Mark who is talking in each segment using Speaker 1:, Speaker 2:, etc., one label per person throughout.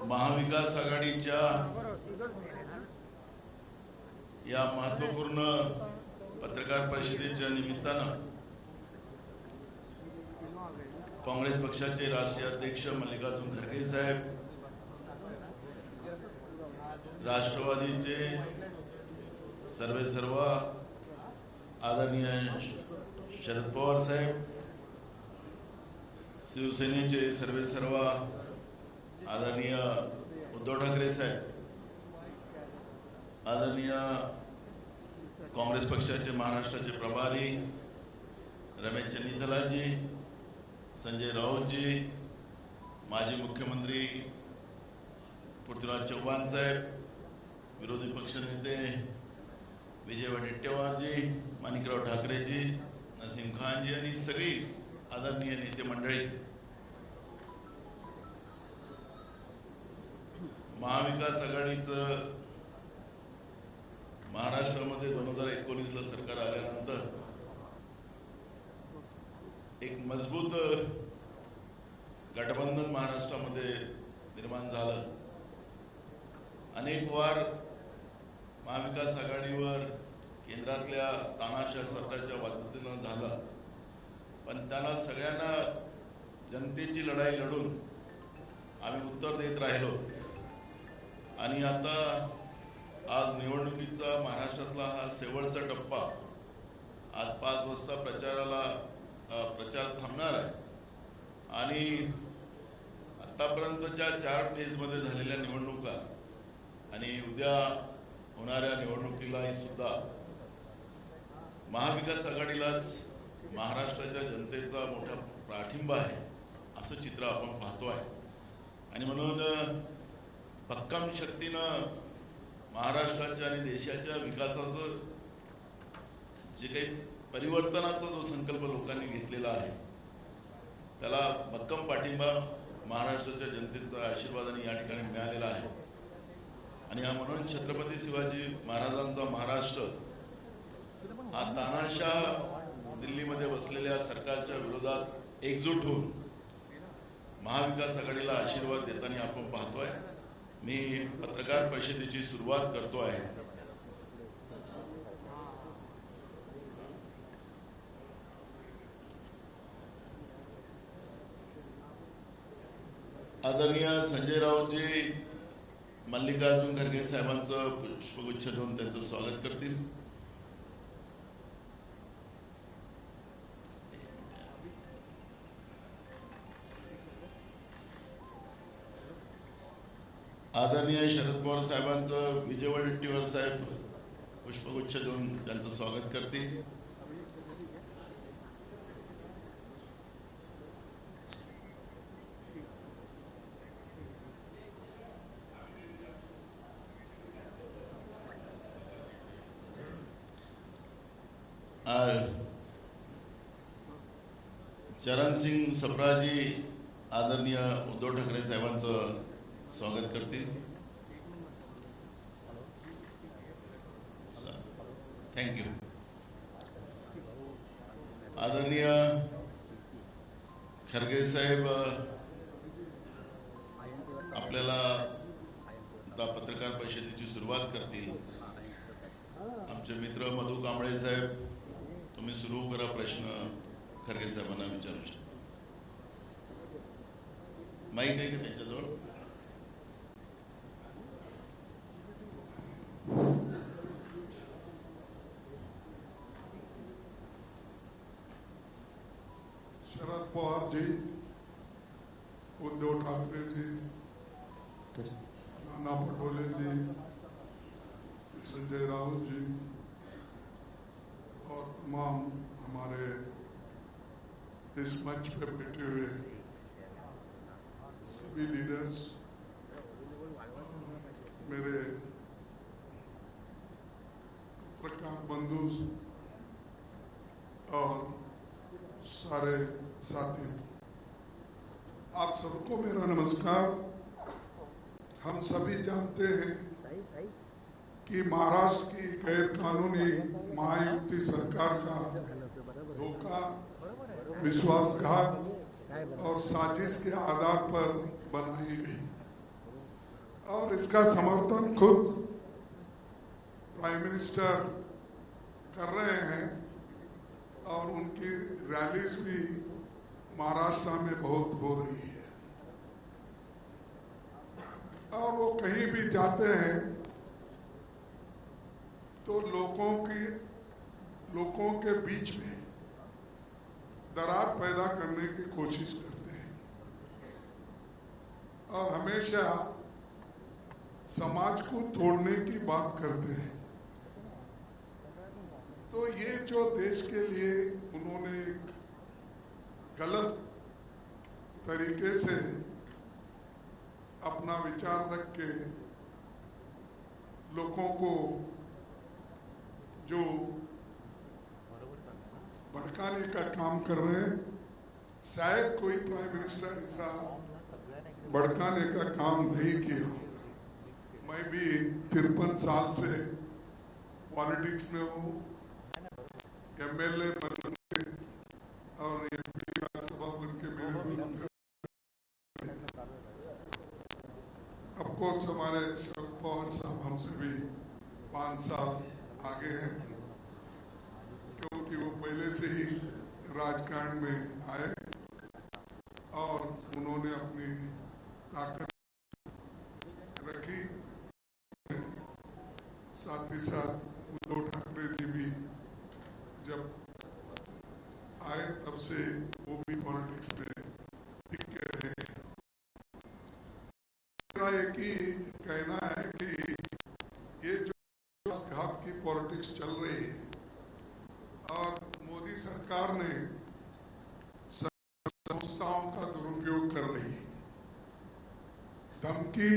Speaker 1: महाविकास आघाडीच्या या महत्त्वपूर्ण पत्रकार परिषदेच्या निमित्तानं काँग्रेस पक्षाचे राष्ट्रीय अध्यक्ष मल्लिकार्जुन खरगे साहेब, राष्ट्रवादीचे सर्व आदरणीय शरद पवार साहेब, शिवसेनेचे सर्व आदरणीय उद्धव ठाकरे साहेब, आदरणीय काँग्रेस पक्षाचे महाराष्ट्राचे प्रभारी रमेश चन्नीथलाजी, संजय राऊतजी, माजी मुख्यमंत्री पृथ्वीराज चव्हाण साहेब, विरोधी पक्षनेते विजय वडेट्टीवारजी, माणिकराव ठाकरेजी, नसीम खानजी आणि सगळी आदरणीय नेते मंडळी, महाविकास आघाडीचं महाराष्ट्रामध्ये 2019ला सरकार आल्यानंतर एक मजबूत गठबंधन महाराष्ट्रामध्ये निर्माण झालं. अनेक वार महाविकास आघाडीवर केंद्रातल्या तानाशाह सरकारच्या मदतीनं झालं, पण त्यांना सगळ्यांना जनतेची लढाई लढून आम्ही उत्तर देत राहिलो. आणि आता आज निवडणुकीचा महाराष्ट्रातला हा शेवटचा टप्पा, आज 5 वाजता प्रचार थांबणार आहे आणि आतापर्यंतच्या 4 फेजमध्ये झालेल्या निवडणुका आणि उद्या होणाऱ्या निवडणुकीलाही सुद्धा महाविकास आघाडीलाच महाराष्ट्राच्या जनतेचा मोठा पाठिंबा आहे असं चित्र आपण पाहतो आहे. आणि म्हणून भक्कम शक्तीनं महाराष्ट्राच्या आणि देशाच्या विकासाचं जे काही परिवर्तनाचा जो संकल्प लोकांनी घेतलेला आहे त्याला भक्कम पाठिंबा महाराष्ट्राच्या जनतेचा आशीर्वादाने या ठिकाणी मिळालेला आहे. आणि म्हणून छत्रपती शिवाजी महाराजांचा महाराष्ट्र हा तानाशाह दिल्लीमध्ये बसलेल्या सरकारच्या विरोधात एकजूट होऊन महाविकास आघाडीला आशीर्वाद देताना आपण पाहतोय. मी पत्रकार परिषदेची सुरुवात करतो आहे. आदरणीय संजय राऊतजी मल्लिकार्जुन खरगे साहेबांचं पुष्पगुच्छ देऊन त्यांचं स्वागत करतील. आदरणीय शरद पवार साहेबांचं विजय वडेट्टीवार साहेब पुष्पगुच्छ देऊन त्यांचं स्वागत करतील. चरण सिंग सप्राजी आदरणीय उद्धव ठाकरे साहेबांचं स्वागत करतील. थँक्यू. आदरणीय खरगे साहेब आपल्याला पत्रकार परिषदेची सुरुवात करतील. आमचे मित्र मधु कांबळे साहेब, तुम्ही सुरू करा. प्रश्न खरगे साहेबांना विचारू शकता. माईक आहे का त्यांच्याजवळ?
Speaker 2: शरद पवार जी, उद्धव ठाकरे जी, नाना पटोले जी, संजय राउत जी और तमाम हमारे इस मंच पे बैठे हुए सभी लीडर्स, मेरे पत्रकार बंधु और सारे साथी, आप सबको मेरा नमस्कार। हम सभी जानते हैं कि महाराष्ट्र की गैर कानूनी महायुति सरकार का धोखा, विश्वासघात और साजिश के आधार पर बनाई गई और इसका समर्थन खुद प्राइम मिनिस्टर कर रहे हैं और उनकी रैलीज भी महाराष्ट्र में बहुत हो रही है। और वो कहीं भी जाते हैं तो लोगों के बीच में दरार पैदा करने की कोशिश करते हैं और हमेशा समाज को तोड़ने की बात करते हैं। तो ये जो देश के लिए उन्होंने एक गलत तरीके से अपना विचार रख के लोगों को जो भड़काने का काम कर रहे हैं, शायद कोई प्राइम मिनिस्टर ऐसा भड़काने का काम नहीं किया होगा। मैं भी 53 साल से पॉलिटिक्स में हूँ, एमएलए बन के और एमपी राज्यसभा बन के मेरे अफकोर्स हमारे शरद पवार साहब हमसे भी 5 साल आगे हैं, क्योंकि वो पहले से ही राजकारण में आए और उन्होंने अपनी ताकत रखी। साथ ही साथ उद्धव ठाकरे जी भी जब आए तब से वो भी पॉलिटिक्स में टिक के रहे हैं। मेरा एक ही कहना है कि ये जो घात की पॉलिटिक्स चल रही है और मोदी सरकार ने संस्थाओं का दुरुपयोग कर रही है, धमकी,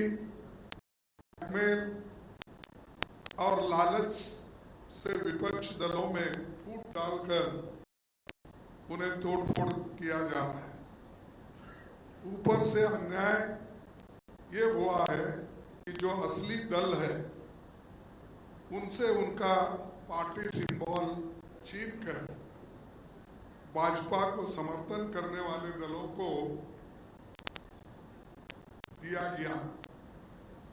Speaker 2: ब्लैकमेल और लालच से विपक्ष दलों में फूट डालकर उन्हें तोड़फोड़ किया जा रहा है। ऊपर से अन्याय ये हुआ है कि जो असली दल है उनसे उनका पार्टी सिंबल छीन कर भाजपा को समर्थन करने वाले दलों को दिया गया।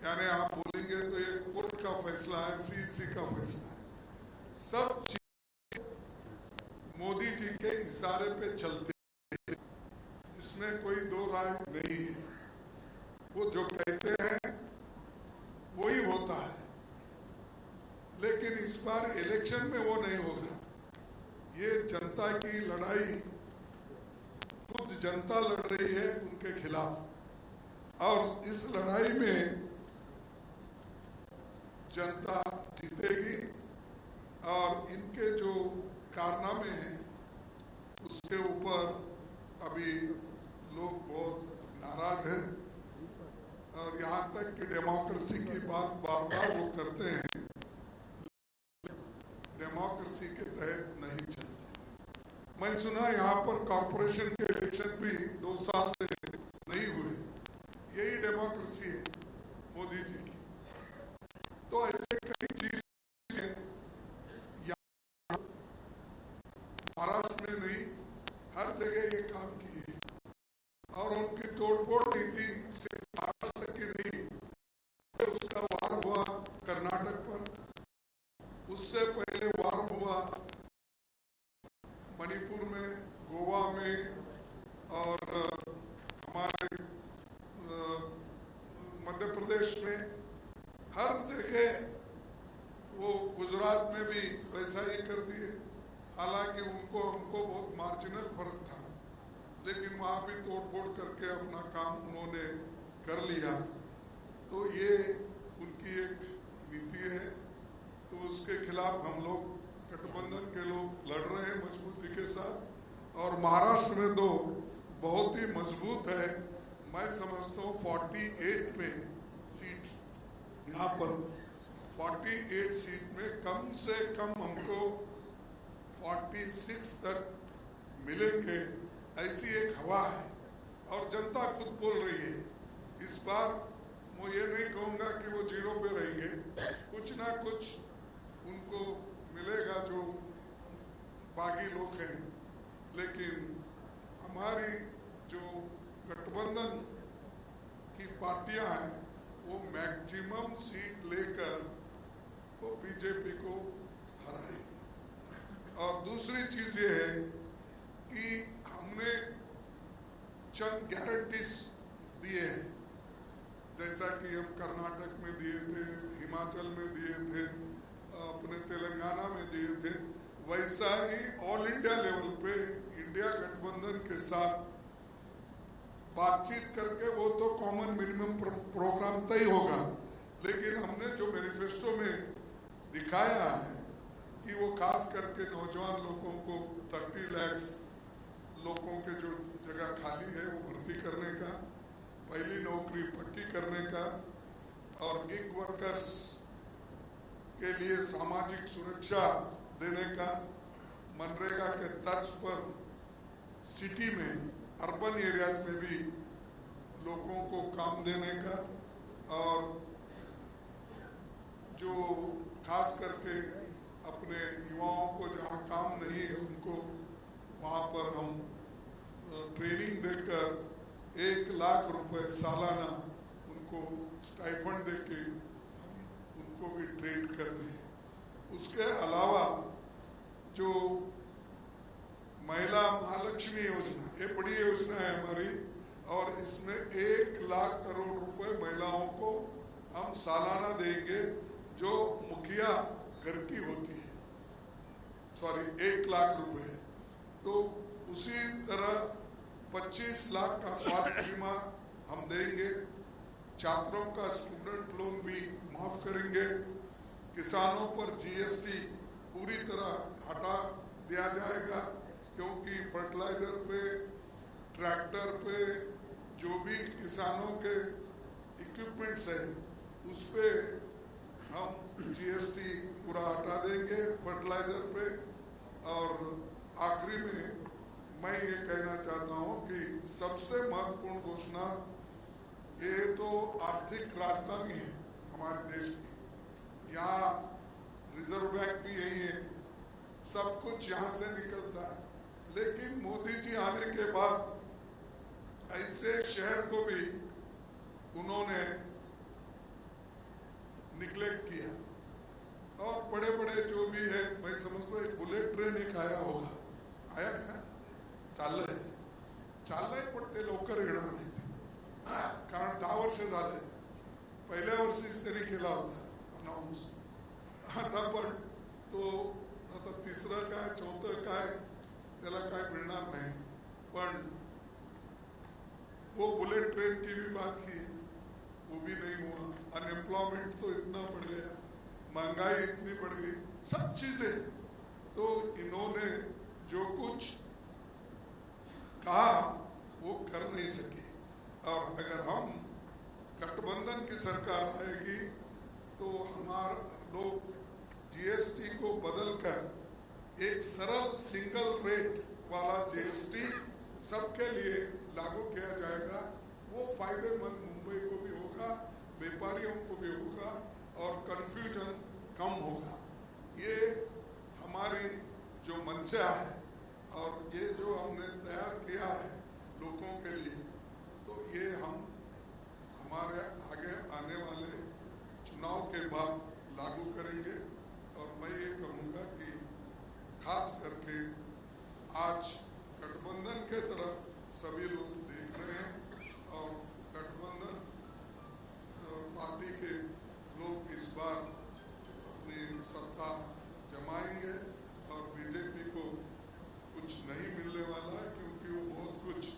Speaker 2: यानी आप बोलेंगे तो ये कोर्ट का फैसला है, सीईसी का फैसला है, सब चीज मोदी जी के इशारे पे चलते हैं, इसमें कोई दो राय नहीं है। वो जो कहते हैं वही होता है, लेकिन इस बार इलेक्शन में वो नहीं होगा। ये जनता की लड़ाई खुद जनता लड़ रही है उनके खिलाफ और इस लड़ाई में जनता जीतेगी और इनके जो कारनामे हैं उसके ऊपर अभी लोग बहुत नाराज हैं और यहाँ तक कि डेमोक्रेसी की बात बार बार वो करते हैं, डेमोक्रेसी के तहत नहीं चलते। मैं सुना यहाँ पर कॉर्पोरेशन के इलेक्शन भी 2 साल से नहीं हुए, यही डेमोक्रेसी है मोदी जी की। तो ऐसे कई चीजें महाराष्ट्र में नहीं, हर जगह ये काम किए और उनकी तोड़फोड़ नीति सिर्फ महाराष्ट्र की नहीं, उसका वार हुआ कर्नाटक पर, उससे पहले वार हुआ मणिपुर में, गोवा में और हमारे मध्य प्रदेश में, हर जगह वो गुजरात में भी वैसा ही कर दिए। हालांकि उनको हमको बहुत मार्जिनल फर्क था, लेकिन वहाँ भी तोड़फोड़ करके अपना काम उन्होंने कर लिया। तो ये उनकी एक नीति है, तो उसके खिलाफ हम लोग गठबंधन के लोग लड़ रहे हैं मजबूती के साथ। और महाराष्ट्र में तो बहुत ही मजबूत है, मैं समझता हूँ 48 में सीट, यहाँ पर 48 सीट में कम से कम हमको 46 तक मिलेंगे, ऐसी एक हवा है और जनता खुद बोल रही है। इस बार मैं ये नहीं कहूँगा कि वो 0 पे रहेंगे, कुछ ना कुछ उनको मिलेगा जो बागी लोग हैं, लेकिन हमारी जो गठबंधन की पार्टियां हैं वो मैक्सिमम सीट लेकर वो बीजेपी को हराएगी। और दूसरी चीज ये है कि हमने चंद गारंटीज दिए हैं, जैसा कि हम कर्नाटक में दिए थे, हिमाचल में दिए थे, अपने तेलंगाना में दिए थे, वैसा ही ऑल इंडिया लेवल पे इंडिया गठबंधन के साथ बातचीत करके वो तो कॉमन मिनिमम प्रोग्राम तय होगा, लेकिन हमने जो मैनिफेस्टो में दिखाया है कि वो खास करके नौजवान लोगों को 30 लाख लोगों के जो जगह खाली है वो भर्ती करने का, पहली नौकरी पक्की करने का, और गिग वर्कर्स के लिए सामाजिक सुरक्षा देने का, मनरेगा के तर्ज पर सिटी में, अर्बन एरियाज में भी लोगों को काम देने का, और जो खास करके अपने युवाओं को जहाँ काम नहीं है उनको वहाँ पर हम ट्रेनिंग देकर 1 लाख रुपए सालाना उनको स्टाइपेंड देके हम उनको भी ट्रेन कर रहे हैं। उसके अलावा जो महिला महालक्ष्मी योजना, ये बड़ी योजना है हमारी, और इसमें 1 लाख करोड़ रुपए महिलाओं को हम सालाना देंगे जो मुखिया घर की होती है, 1 लाख रुपए। तो उसी तरह 25 लाख का स्वास्थ्य बीमा हम देंगे, छात्रों का स्टूडेंट लोन भी माफ करेंगे, किसानों पर जीएसटी पूरी तरह हटा दिया जाएगा, क्योंकि फर्टिलाइजर पे, ट्रैक्टर पे, जो भी किसानों के इक्विपमेंट्स है उस पे हम जीएसटी पूरा हटा देंगे फर्टिलाइजर पे। और आखिरी में मैं ये कहना चाहता हूँ कि सबसे महत्वपूर्ण घोषणा, ये तो आर्थिक राजधानी है हमारे देश की, यहाँ रिजर्व बैंक भी यही है, सब कुछ यहाँ से निकलता है, लेकिन मोदी जी आने के बाद ऐसे शहर को भी उन्होंने निग्लेक्ट किया, और बड़े बड़े जो भी है, मैं समझता हूँ बुलेट ट्रेन एक आया होगा, आया क्या, चाललंय पण ते लवकर येणार नाही, कारण 10 वर्ष झाले, पहिल्या वर्षीच त्यांनी केला होता अनाउन्स, आता पण तो आता तिसरं काय चौथं काय त्याला काय मिळणार नाही। पण वो बुलेट ट्रेन की भी बात की, वो भी नहीं हुआ, अनएम्प्लॉयमेंट तो इतना बढ़ गया, महंगाई इतनी बढ़ गई, सब चीजें, तो इन्होंने जो कुछ कहा वो कर नहीं सके। और अगर हम गठबंधन की सरकार आएगी तो हमारे लोग जीएसटी को बदलकर एक सरल सिंगल रेट वाला जीएसटी सबके लिए लागू किया जाएगा, वो फायदेमंद मुंबई को भी होगा, व्यापारियों को भी होगा, और कंफ्यूजन कम होगा। ये हमारी जो मंशा है और ये जो हमने तैयार किया है लोगों के लिए, तो ये हम हमारे आगे आने वाले चुनाव के बाद लागू करेंगे। और मैं ये कहूँगा कि खास करके आज गठबंधन के तरफ सभी लोग देख रहे हैं, और गठबंधन पार्टी के लोग इस बार अपनी सत्ता जमाएंगे, और बीजेपी को कुछ नहीं मिलने वाला है, क्योंकि वो बहुत कुछ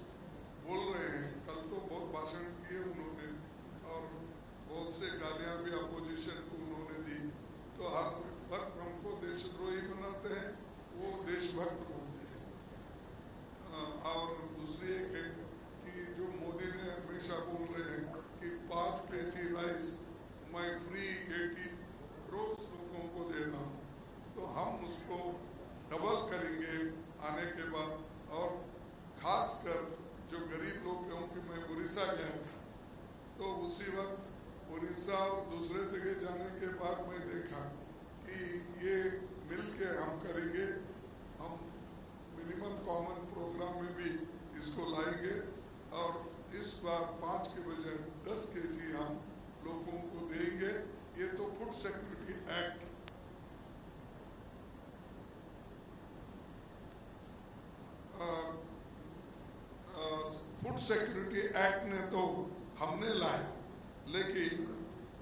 Speaker 2: बोल रहे हैं। कल तो बहुत भाषण किए उन्होंने, और बहुत से गालियां भी अपोजिशन को उन्होंने दी, तो हर वक्त हमको देशद्रोही बनाते हैं, वो देशभक्त बनते हैं। और दूसरी एक है कि जो मोदी ने हमेशा बोल रहे हैं कि 5 kg राइस मैं फ्री 80 करोड़ लोगों को दे रहा हूँ, तो हम उसको डबल करेंगे आने के बाद। और खासकर जो गरीब लोग, क्योंकि मैं उड़ीसा गया था, तो उसी वक्त उड़ीसा और दूसरे जगह जाने के बाद मैं देखा कि ये मिल के हम करेंगे, हम मिनिमम कॉमन प्रोग्राम में भी इसको लाएंगे, और इस बार 5 के बजाय 10 kg हम लोगों को दे सिक्योरिटी एक्ट ने तो हमने लाया, लेकिन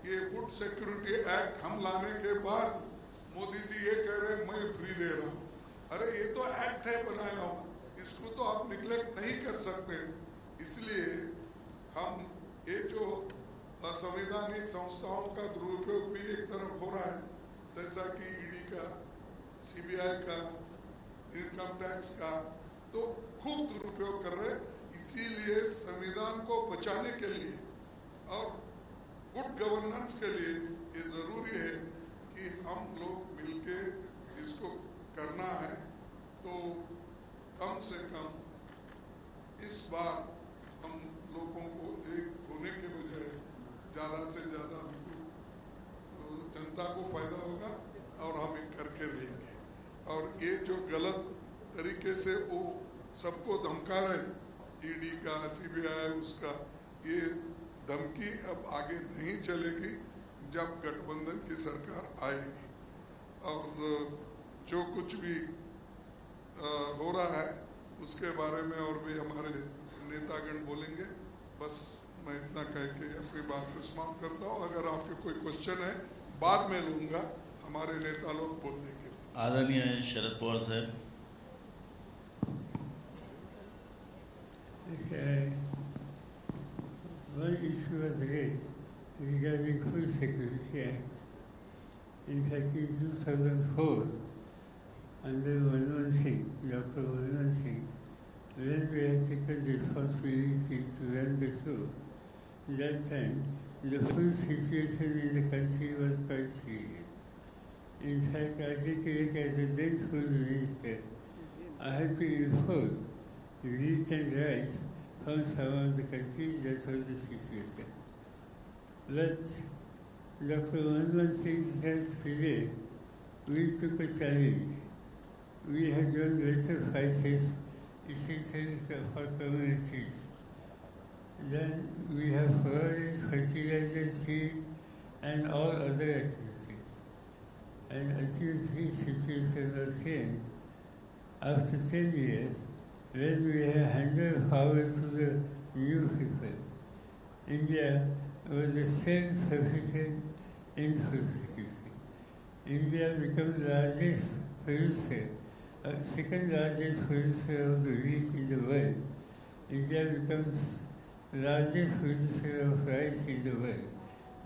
Speaker 2: ये फूड सिक्योरिटी एक्ट हम लाने के बाद मोदी जी ये कह रहे हैं मैं फ्री दे रहा हूँ। अरे ये तो एक्ट है बनाया हुआ, इसको तो आप निग्लेक्ट नहीं कर सकते। इसलिए हम ये जो असंवैधानिक संस्थाओं का दुरुपयोग भी एक तरफ हो रहा है, जैसा कि ईडी का, सीबीआई का, इनकम टैक्स का, तो खूब दुरुपयोग कर रहे हैं। इसीलिए संविधान को बचाने के लिए और गुड गवर्नेंस के लिए ये जरूरी है कि हम लोग मिलके इसको करना है। तो कम से कम इस बार हम लोगों को एक होने के बजाय ज़्यादा से ज़्यादा जनता को फायदा होगा और हम ये करके रहेंगे। और ये जो गलत तरीके से वो सबको धमका रहे, ईडी का, सीबीआई, उसका, ये धमकी अब आगे नहीं चलेगी जब गठबंधन की सरकार आएगी। और जो कुछ भी हो रहा है उसके बारे में और भी हमारे नेतागण बोलेंगे। बस मैं इतना कह के अपनी बात को समाप्त करता हूँ। अगर आपके कोई क्वेश्चन है बाद में लूँगा, हमारे नेता लोग बोलने के लिए।
Speaker 1: आदरणीय शरद पवार साहेब।
Speaker 3: One issue was raised regarding Food Security Act. In fact, in 2004, under Manmohan Singh, Dr. Manmohan Singh, when we had taken responsibility to run the show, that time the food situation in the country was quite serious. In fact, I think as a then food minister, I had to import wheat and rice from some of the countries. That was the situation. But Dr. Manmohan Singh said today, we took a challenge. We had done lesser prices, essentially for communities. Then we have provided fertilizer, seeds, and all other activities. And until this situation was changed, after 10 years, when we have handed power to the new people, India was the self-sufficient in food security. India became the largest producer, second largest producer of the wheat in the world. India becomes the largest producer of rice in the world.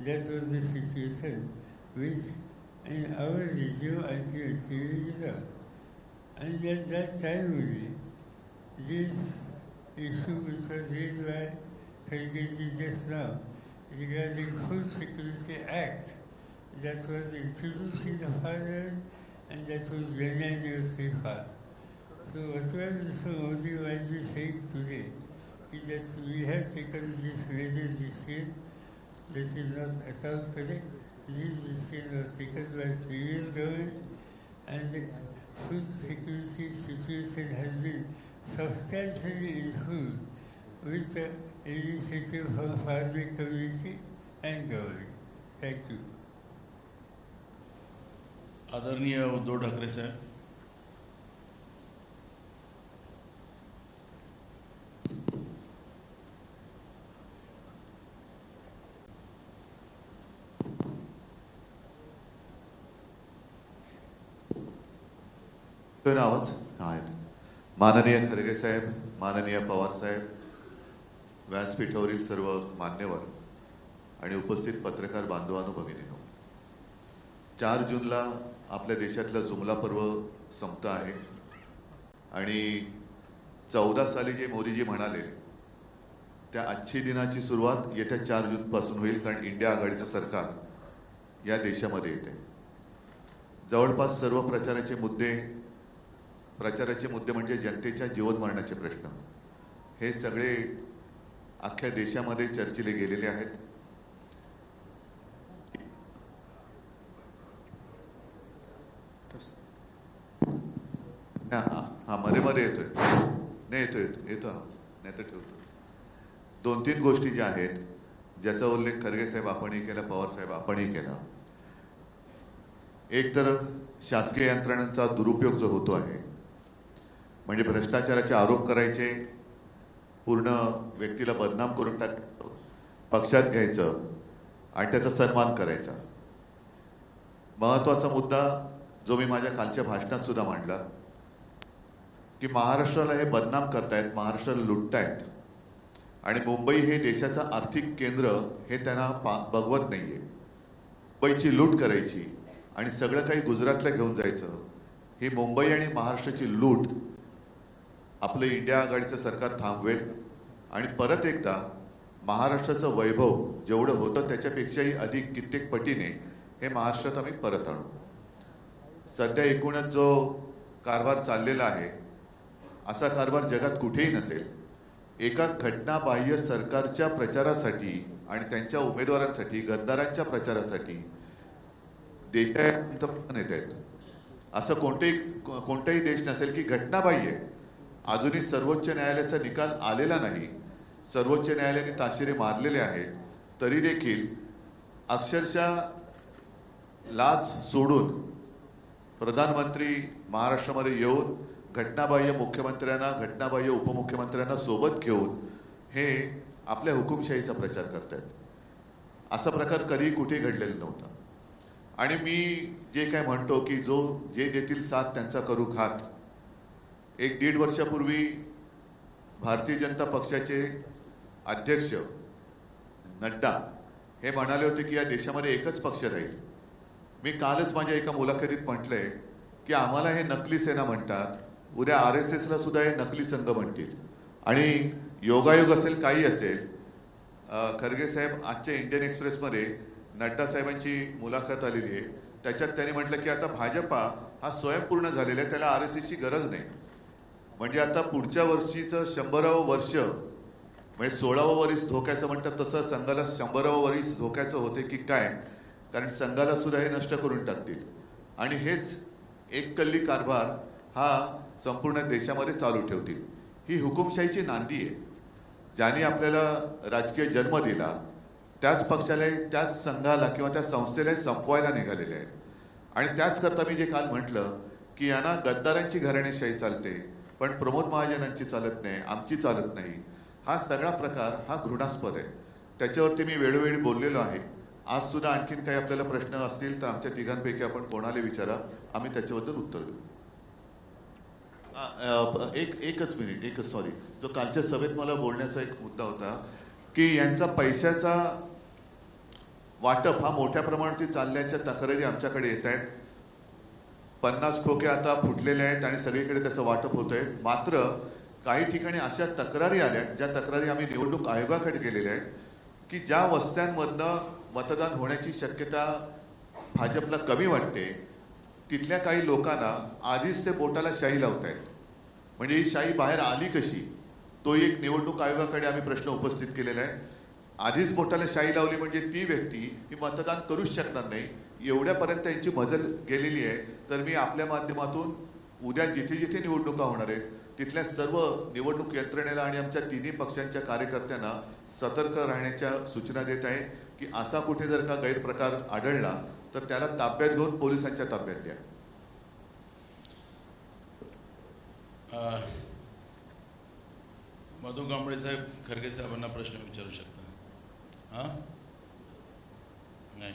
Speaker 3: That was the situation which in our regime ultimately resolved. And at that time only, this issue which was raised by Kharge just now regarding Food Security Act that was introduced in the Parliament and that was unanimously passed. So whatever Mr. Modi might be saying today is that we have taken this measure this year. This is not at all correct. This decision was taken by previous government, and the food security situation has been substantially improved with the initiative from farming community and government. Thank you.
Speaker 1: आदरणीय उद्धव ठाकरे साहेब.
Speaker 4: आवाज आहेत. माननीय खरगे साहेब, माननीय पवार साहेब, व्यासपीठावरील सर्व मान्यवर आणि उपस्थित पत्रकार बांधवांनो, भगिनींनो, 4 जूनला आपल्या देशातला जुमला पर्व संपतं आहे आणि 14 साली जे मोदीजी म्हणाले त्या आजची दिनाची सुरुवात येत्या 4 जून पासून होईल, कारण इंडिया आघाडीचं सरकार या देशामध्ये येते. जवळपास सर्व प्रचाराचे मुद्दे म्हणजे जनतेच्या जीवन मरणाचे प्रश्न हे सगळे अख्ख्या देशामध्ये चर्चिले गेलेले आहेत. मध्ये येतोय नाही येतो नाही तर ठेवतो. 2-3 गोष्टी ज्या आहेत ज्याचा उल्लेख खरगे साहेब आपणही केला, पवार साहेब आपणही केला. एक तर शासकीय यंत्रणांचा दुरुपयोग जो होतो आहे, म्हणजे भ्रष्टाचाराचे आरोप करायचे, पूर्ण व्यक्तीला बदनाम करून पक्षात घ्यायचं आणि त्याचा सन्मान करायचा. महत्त्वाचा मुद्दा जो मी माझ्या कालच्या भाषणात सुद्धा मांडला की महाराष्ट्राला हे बदनाम करतायत, महाराष्ट्राला लुटतायत आणि मुंबई हे देशाचं आर्थिक केंद्र हे त्यांना बघवत नाहीये. मुंबईची लूट करायची आणि सगळं काही गुजरातला घेऊन जायचं, ही मुंबई आणि महाराष्ट्राची लूट आपलं इंडिया आघाडीचं सरकार थांबवेल आणि परत एकदा महाराष्ट्राचं वैभव जेवढं होतं त्याच्यापेक्षाही अधिक कित्येक पटीने हे महाराष्ट्रात आम्ही परत आणू. सध्या एकूणच जो कारभार चाललेला आहे असा कारभार जगात कुठेही नसेल. एका घटनाबाह्य सरकारच्या प्रचारासाठी आणि त्यांच्या उमेदवारांसाठी, गद्दारांच्या प्रचारासाठी देशात येत आहेत. असं कोणताही देश नसेल की घटनाबाह्य. अजूनही सर्वोच्च न्यायालयाचा निकाल आलेला नाही, सर्वोच्च न्यायालयाने ताशेरे मारलेले आहेत, तरी देखील अक्षरशः लाज सोडून प्रधानमंत्री महाराष्ट्रामध्ये येऊन घटनाबाह्य मुख्यमंत्र्यांना, घटनाबाह्य उपमुख्यमंत्र्यांना सोबत घेऊन हे आपल्या हुकुमशाहीचा प्रचार करतायत. असा प्रकार कधीही कुठे घडलेला नव्हता. आणि मी जे काय म्हणतो की जे देतील साथ त्यांचा करू घात. 1-1.5 वर्षापूर्वी भारतीय जनता पक्षाचे अध्यक्ष नड्डा हे म्हणाले होते की या देशामध्ये एकच पक्ष राहील. मी कालच माझ्या एका मुलाखतीत म्हटलंय की आम्हाला हे नकली सेना म्हणतात, उद्या RSSला सुद्धा हे नकली संघ म्हणतील. आणि योगायोग असेल काही असेल, खरगे साहेब आजच्या इंडियन एक्सप्रेसमध्ये नड्डा साहेबांची मुलाखत आलेली आहे, त्याच्यात त्यांनी म्हटलं की आता भाजपा हा स्वयंपूर्ण झालेला आहे, त्याला RSSची गरज नाही. म्हणजे आता पुढच्या वर्षीचं 100वं वर्ष म्हणजे 16वं वरीस धोक्याचं म्हणतात तसं संघाला 100वं वरीस धोक्याचं होते की काय, कारण संघाला सुद्धा हे नष्ट करून टाकतील. आणि हेच एक कल्ली कारभार हा संपूर्ण देशामध्ये चालू ठेवतील. ही हुकुमशाहीची नांदी आहे. ज्याने आपल्याला राजकीय जन्म दिला त्याच पक्षाला, त्याच संघाला किंवा त्या संस्थेला संपवायला निघालेले आहेत. आणि त्याच करता मी जे काल म्हटलं की यांना गद्दारांची घराणेशाही चालते पण प्रमोद महाजनांची चालत नाही, आमची चालत नाही. हा सगळा प्रकार हा घृणास्पद आहे. त्याच्यावरती मी वेळोवेळी बोललेलो आहे. आज सुद्धा आणखीन काही आपल्याला प्रश्न असतील तर आमच्या तिघांपैकी आपण कोणाला विचारा, आम्ही त्याच्याबद्दल उत्तर देऊ. एकच सॉरी, जो कालच्या सभेत मला बोलण्याचा एक मुद्दा होता की यांचा पैशाचा वाटप हा मोठ्या प्रमाणात चालल्याच्या तक्रारी आमच्याकडे येत आहेत. 50 खोके आता फुटलेले आहेत आणि सगळीकडे त्याचं वाटप होत आहे. मात्र काही ठिकाणी अशा तक्रारी आल्या ज्या तक्रारी आम्ही निवडणूक आयोगाकडे गेलेल्या आहेत की ज्या वस्त्यांमधनं मतदान होण्याची शक्यता भाजपला कमी वाटते तिथल्या काही लोकांना आधीच ते बोटाला शाई लावत आहेत. म्हणजे ही शाई बाहेर आली कशी, तो एक निवडणूक आयोगाकडे आम्ही प्रश्न उपस्थित केलेला आहे. आधीच बोटाला शाई लावली म्हणजे ती व्यक्ती ही मतदान करूच शकणार नाही, एवढ्यापर्यंत त्यांची मजल गेलेली आहे. तर मी आपल्या माध्यमातून उद्या जिथे जिथे निवडणुका होणार आहेत तिथल्या सर्व निवडणूक यंत्रणेला आणि आमच्या तिन्ही पक्षांच्या कार्यकर्त्यांना सतर्क राहण्याच्या सूचना देत आहे की असा कुठे जर का गैरप्रकार आढळला तर त्याला ताब्यात घेऊन पोलिसांच्या ताब्यात द्या.
Speaker 1: मधु कांबळे साहेब खरगे साहेबांना प्रश्न विचारू शकता. हां नाही,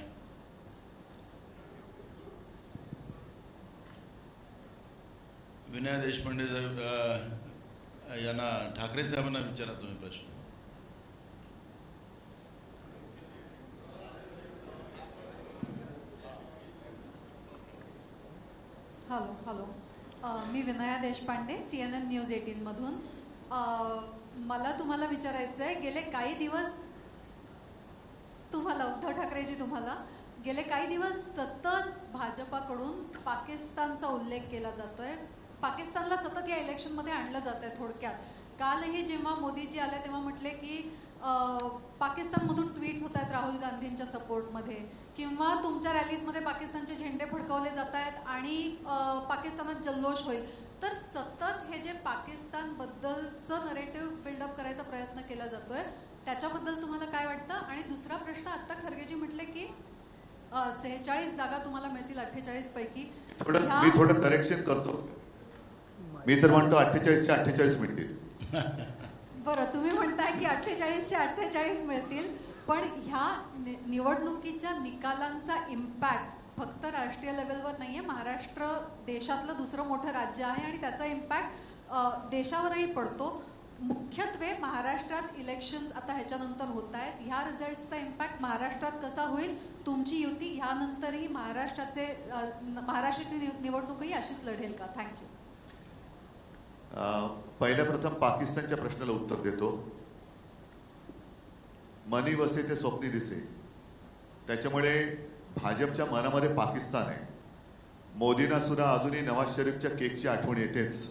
Speaker 1: विनय देशपांडे साहेब यांना ठाकरे साहेबांना विचारा तुम्ही प्रश्न.
Speaker 5: हॅलो, मी विनया देशपांडे, CNN न्यूज 18 मधून. मला तुम्हाला विचारायचं आहे, गेले काही दिवस तुम्हाला उद्धव ठाकरेजी गेले काही दिवस सतत भाजपाकडून पाकिस्तानचा उल्लेख केला जातोय. पाकिस्तानला सतत या इलेक्शनमध्ये आणलं जात आहे. थोडक्यात कालही जेव्हा मोदीजी आले तेव्हा म्हटले की पाकिस्तानमधून ट्विट्स होत आहेत राहुल गांधींच्या सपोर्टमध्ये, किंवा तुमच्या रॅलीजमध्ये पाकिस्तानचे झेंडे फडकवले जात आहेत आणि पाकिस्तानात जल्लोष होईल. तर सतत हे जे पाकिस्तानबद्दलचं नरेटिव्ह बिल्डअप करायचा प्रयत्न केला जातोय त्याच्याबद्दल तुम्हाला काय वाटतं? आणि दुसरा प्रश्न, आत्ता खरगेजी म्हटले की 46 जागा तुम्हाला मिळतील 48 पैकी.
Speaker 4: मी थोडं करेक्शन करतो. मी तर म्हणतो 48च्या 48 मिळतील.
Speaker 5: बरं, तुम्ही म्हणताय की 48चे 48 मिळतील, पण ह्या निवडणुकीच्या निकालांचा इम्पॅक्ट फक्त राष्ट्रीय लेवलवर नाहीये. महाराष्ट्र देशातलं दुसरं मोठं राज्य आहे आणि त्याचा इम्पॅक्ट देशावरही पडतो. मुख्यत्वे महाराष्ट्रात इलेक्शन्स आता ह्याच्यानंतर होत आहेत. ह्या रिझल्टचा इम्पॅक्ट महाराष्ट्रात कसा होईल? तुमची युती ह्यानंतरही महाराष्ट्राची निवडणूकही अशीच लढेल का? थँक्यू.
Speaker 4: पहिल्या प्रथम पाकिस्तानच्या प्रश्नाला उत्तर देतो. मनी वसे ते स्वप्नी दिसे. त्याच्यामुळे भाजपच्या मनामध्ये पाकिस्तान आहे. मोदींना सुद्धा अजूनही नवाज शरीफच्या केकची आठवण येतेच,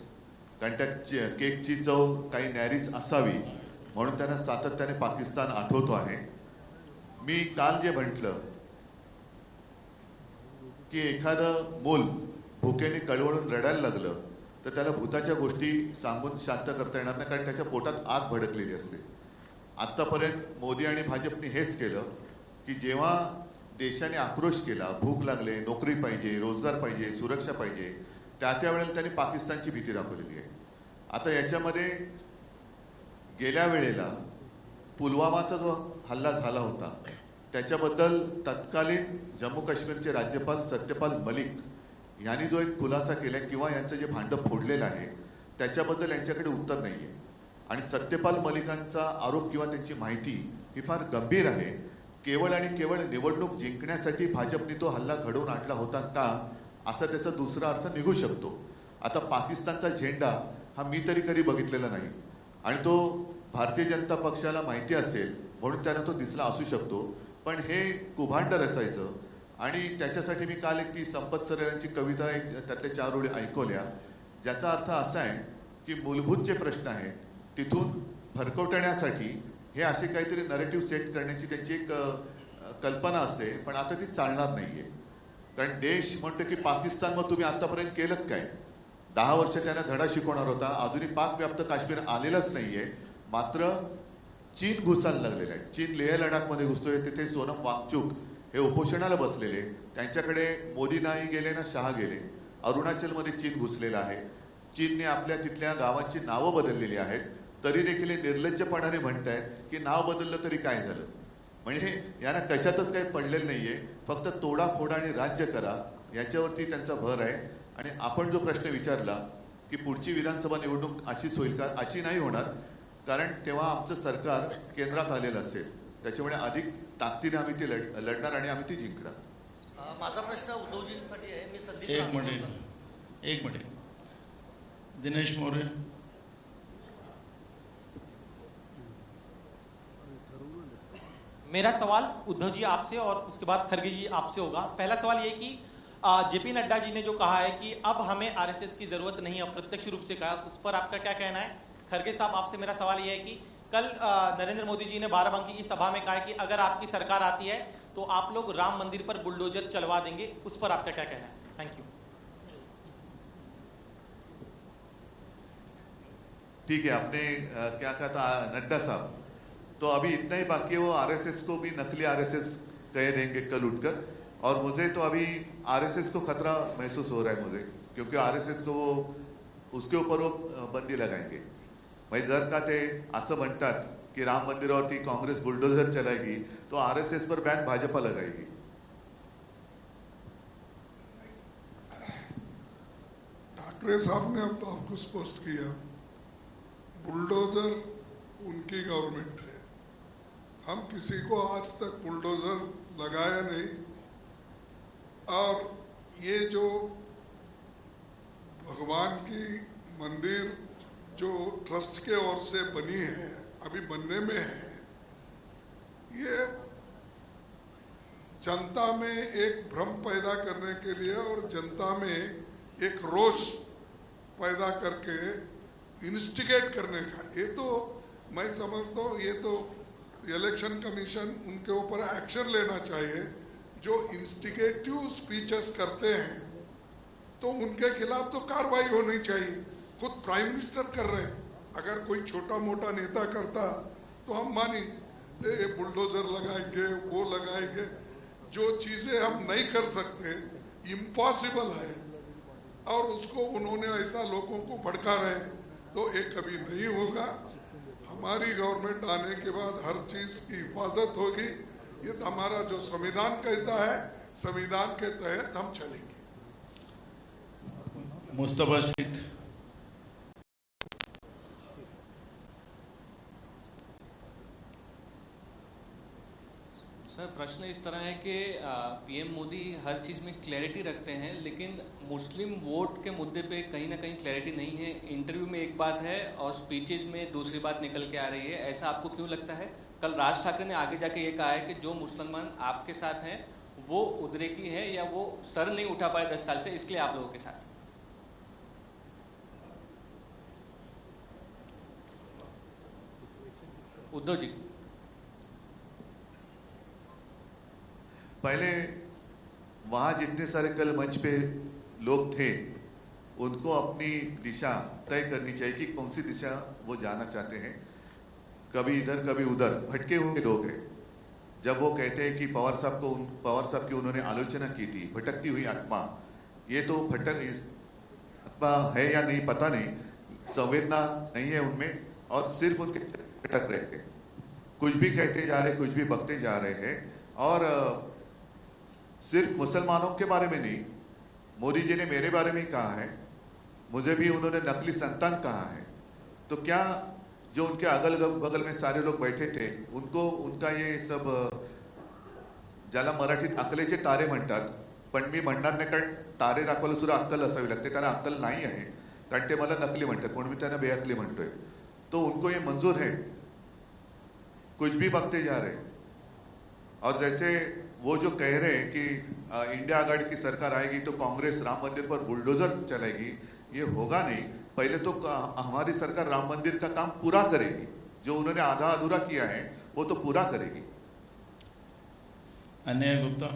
Speaker 4: कारण त्या केकची चव काही न्यारीच असावी म्हणून त्यांना सातत्याने पाकिस्तान आठवतो आहे. मी काल जे म्हटलं की एखादं मूल भुकेने कळवळून रडायला लागलं तर त्याला भूताच्या गोष्टी सांगून शांत करता येणार नाही, कारण त्याच्या पोटात आग भडकलेली असते. आत्तापर्यंत मोदी आणि भाजपने हेच केलं की जेव्हा देशाने आक्रोश केला, भूक लागले, नोकरी पाहिजे, रोजगार पाहिजे, सुरक्षा पाहिजे, त्या वेळेला त्यांनी पाकिस्तानची भीती दाखवलेली आहे. आता याच्यामध्ये गेल्या वेळेला पुलवामाचा जो हल्ला झाला होता त्याच्याबद्दल तत्कालीन जम्मू काश्मीरचे राज्यपाल सत्यपाल मलिक यांनी जो एक खुलासा केला किंवा यांचं जे भांडं फोडलेलं आहे त्याच्याबद्दल यांच्याकडे उत्तर नाही आहे. आणि सत्यपाल मलिकांचा आरोप किंवा त्यांची माहिती ही फार गंभीर आहे. केवळ आणि केवळ निवडणूक जिंकण्यासाठी भाजपने तो हल्ला घडवून आणला होता का, असा त्याचा दुसरा अर्थ निघू शकतो. आता पाकिस्तानचा झेंडा हा मी तरी कधी बघितलेला नाही आणि तो भारतीय जनता पक्षाला माहिती असेल म्हणून त्यांना तो दिसला असू शकतो, पण हे कुभांड रचायचं. आणि त्याच्यासाठी मी काल एक ती संपत सर यांची कविता त्यातल्या 4 ओळी ऐकवल्या, ज्याचा अर्थ असा आहे की मूलभूत जे प्रश्न आहेत तिथून भरकवटण्यासाठी हे असे काहीतरी नरेटिव्ह सेट करण्याची त्यांची एक कल्पना असते, पण आता ती चालणार नाहीये. कारण देश म्हणतो की पाकिस्तान मग तुम्ही आतापर्यंत केलं काय? 10 वर्ष त्यांना धडा शिकवणार होता, अजूनही पाकव्याप्त काश्मीर आलेलंच नाहीये. मात्र चीन घुसायला लागलेलं आहे. चीन लेह लडाखमध्ये घुसतोय. तिथे सोनम वांगचुक हे उपोषणाला बसलेले, त्यांच्याकडे मोदी नाही गेले ना शहा गेले. अरुणाचलमध्ये चीन घुसलेला आहे. चीनने आपल्या तिथल्या गावांची नावं बदललेली आहेत, तरी देखील निर्लज्जपणाने म्हणतायत की नाव बदललं तरी काय झालं. म्हणजे यांना कशातच काही पडलेलं नाहीये, फक्त तोडाफोडा आणि राज्य करा याच्यावरती त्यांचा भर आहे. आणि आपण जो प्रश्न विचारला की पुढची विधानसभा निवडणूक अशीच होईल का, अशी नाही होणार, कारण तेव्हा आमचं सरकार केंद्रात आलेलं असेल. त्याच्यामुळे अधिक ताकदीने आम्ही ती लढणार आणि आम्ही ती जिंकणार.
Speaker 6: माझा प्रश्न उद्धवजींसाठी आहे. मी संदीप.
Speaker 1: एक मिनिट दिनेश मोरे.
Speaker 7: मेरा सवाल उद्धव जी आपसे और उसके बाद खड़गे जी आपसे होगा. पहला सवाल ये कि जेपी नड्डा जी ने जो कहा है कि अब हमें आरएसएस की जरूरत नहीं, अप्रत्यक्ष रूप से कहा, उस पर आपका क्या कहना है? खड़गे साहब आपसे मेरा सवाल ये है कि कल नरेंद्र मोदी जी ने बाराबंकी की सभा में कहा है कि अगर आपकी सरकार आती है तो आप लोग राम मंदिर पर बुलडोजर चलवा देंगे, उस पर आपका क्या कहना है? Thank you.
Speaker 4: ठीक है, आपने क्या कहा था नड्डा साहब, तो अभी इतना ही बाकी है. वो आरएसएस को भी नकली आरएसएस कह देंगे कल उठकर. और मुझे तो अभी आरएसएस को खतरा महसूस हो रहा है मुझे, क्योंकि आरएसएस को वो उसके ऊपर वो बंदी लगाएंगे. भाई जर का ते असं म्हणतात की राम मंदिरावरती काँग्रेस बुलडोजर चलाएगी तो आरएसएस पर बैन भाजपा लगाएगी.
Speaker 2: ठाकरे साहब ने अब आपको स्पष्ट किया, बुलडोजर उनकी गवर्नमेंट है. हम किसी को आज तक बुलडोजर लगाया नहीं. और ये जो भगवान की मंदिर जो ट्रस्ट के ओर से बनी है, अभी बनने में है, ये जनता में एक भ्रम पैदा करने के लिए और जनता में एक रोष पैदा करके इंस्टिगेट करने का, ये तो मैं समझता हूँ ये तो इलेक्शन कमीशन उनके ऊपर एक्शन लेना चाहिए. जो इंस्टिगेटिव स्पीचेस करते हैं तो उनके खिलाफ तो कार्रवाई होनी चाहिए. खुद प्राइम मिनिस्टर कर रहे हैं. अगर कोई छोटा मोटा नेता करता तो हम मानेंगे बुलडोजर लगाएंगे, वो लगाएंगे. जो चीज़ें हम नहीं कर सकते, इम्पॉसिबल है, और उसको उन्होंने ऐसा लोगों को भड़का रहे, तो ये कभी नहीं होगा. हमारी गवर्नमेंट आने के बाद हर चीज की हिफाजत होगी। ये तो हमारा जो संविधान कहता है, संविधान के तहत हम चलेंगे।
Speaker 1: मुस्तफा शेख।
Speaker 8: सर, प्रश्न इस तरह है कि पीएम मोदी हर चीज़ में क्लैरिटी रखते हैं, लेकिन मुस्लिम वोट के मुद्दे पे कहीं ना कहीं क्लैरिटी नहीं है। इंटरव्यू में एक बात है और स्पीचेज में दूसरी बात निकल के आ रही है। ऐसा आपको क्यों लगता है? कल राज ठाकरे ने आगे जाके ये कहा है कि जो मुसलमान आपके साथ हैं वो उद्रेकी है या वो सर नहीं उठा पाए 10 साल से, इसलिए आप लोगों के साथ। उद्धव जी,
Speaker 4: पहले वहाँ जितने सारे कल मंच पे लोग थे उनको अपनी दिशा तय करनी चाहिए कि कौन सी दिशा वो जाना चाहते हैं। कभी इधर कभी उधर भटके हुए लोग हैं। जब वो कहते हैं कि पवार साहब की उन्होंने आलोचना की थी, भटकती हुई आत्मा, ये तो आत्मा है या नहीं पता नहीं, संवेदना नहीं है उनमें और सिर्फ उनके भटक रहे हैं, कुछ भी कहते जा रहे, कुछ भी बकते जा रहे हैं। और सिर्फ मुसलमानों के बारे में नहीं, मोदी जी ने मेरे बारे में ही कहा है, मुझे भी उन्होंने नकली संतान कहा है। तो क्या जो उनके अगल बगल में सारे लोग बैठे थे उनको उनका ये सब, ज्याला मराठीत अकलेचे तारे म्हणतात, पण मी म्हणणार नाही कारण तारे दाखवायला सुद्धा अक्कल असावी लागते, त्यांना अक्कल नाही आहे कारण ते मला नकली म्हणतात, म्हणून मी त्यांना बेअक्कली म्हणतोय। तो उनको ये मंजूर है, कुछ भी बकते जा रहे। और जैसे वो जो कह रहे हैं कि इंडिया आघाड़ी की सरकार आएगी तो कांग्रेस राम मंदिर पर बुलडोजर चलाएगी, ये होगा नहीं। पहले तो हमारी सरकार राम मंदिर का काम पूरा करेगी, जो उन्होंने आधा अधूरा किया है वो तो पूरा करेगी।
Speaker 1: अन्य गुप्ता।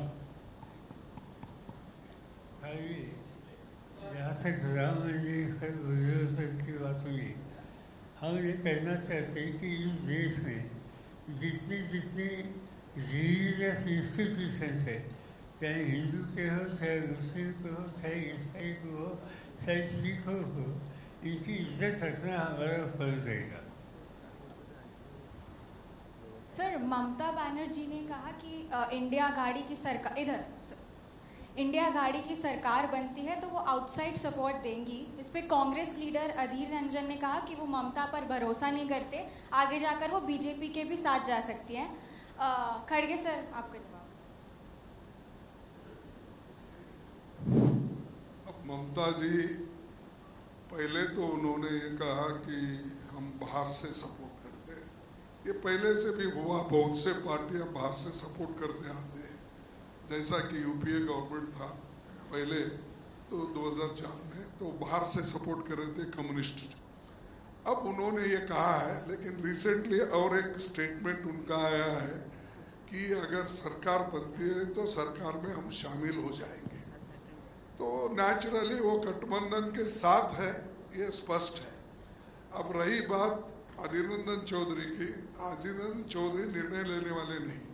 Speaker 3: जहाँ तक राम मंदिर का बुलडोजर की बात हुई, हम ये कहना चाहते हैं कि इस देश में जितने जितने रिलीजियस इंस्टीट्यूशंस है, चाहे हिंदू के हो, चाहे मुस्लिम के हो, चाहे ईसाई के हो, चाहे सिखों को, इनकी इज्जत रखना हमारा फर्ज रहेगा।
Speaker 9: सर, ममता बनर्जी ने कहा कि इंडिया आघाड़ी की सरकार इंडिया आघाड़ी की सरकार बनती है तो वो आउटसाइड सपोर्ट देंगी। इस पे कांग्रेस लीडर अधीर रंजन ने कहा कि वो ममता पर भरोसा नहीं करते, आगे जाकर वो बीजेपी के भी साथ जा सकती हैं। खड़गे सर, आपका जवाब।
Speaker 2: अब ममता जी, पहले तो उन्होंने ये कहा कि हम बाहर से सपोर्ट करते हैं, ये पहले से भी हुआ, बहुत से पार्टियां बाहर से सपोर्ट करते आते हैं। जैसा कि यूपीए गवर्नमेंट था पहले तो 2004 में, तो बाहर से सपोर्ट कर रहे थे कम्युनिस्ट। अब उन्होंने ये कहा है, लेकिन रिसेंटली और एक स्टेटमेंट उनका आया है कि अगर सरकार बनती है तो सरकार में हम शामिल हो जाएंगे। तो नेचुरली वो गठबंधन के साथ है, ये स्पष्ट है। अब रही बात अधीर रंजन चौधरी की, अधीर रंजन चौधरी निर्णय लेने वाले नहीं,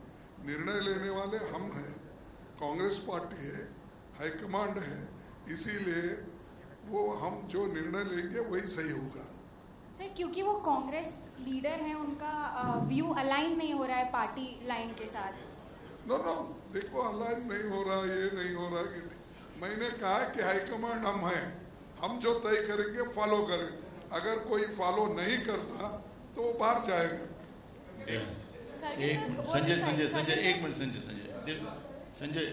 Speaker 2: निर्णय लेने वाले हम हैं, कांग्रेस पार्टी है, हाईकमांड है, इसीलिए वो हम जो निर्णय लेंगे वही सही होगा।
Speaker 9: सर, क्योंकि वो कांग्रेस लीडर हैं, उनका व्यू अलाइन नहीं हो रहा है पार्टी लाइन के साथ।
Speaker 2: नो, देखो अलाइन नहीं हो रहा, ये नहीं हो रहा। मैंने कहा कि हाईकमांड हम हैं, हम जो तय करेंगे फॉलो करें। अगर कोई फॉलो नहीं करता तो वो बाहर जाएगा।
Speaker 1: एक संजय एक मिनट, संजय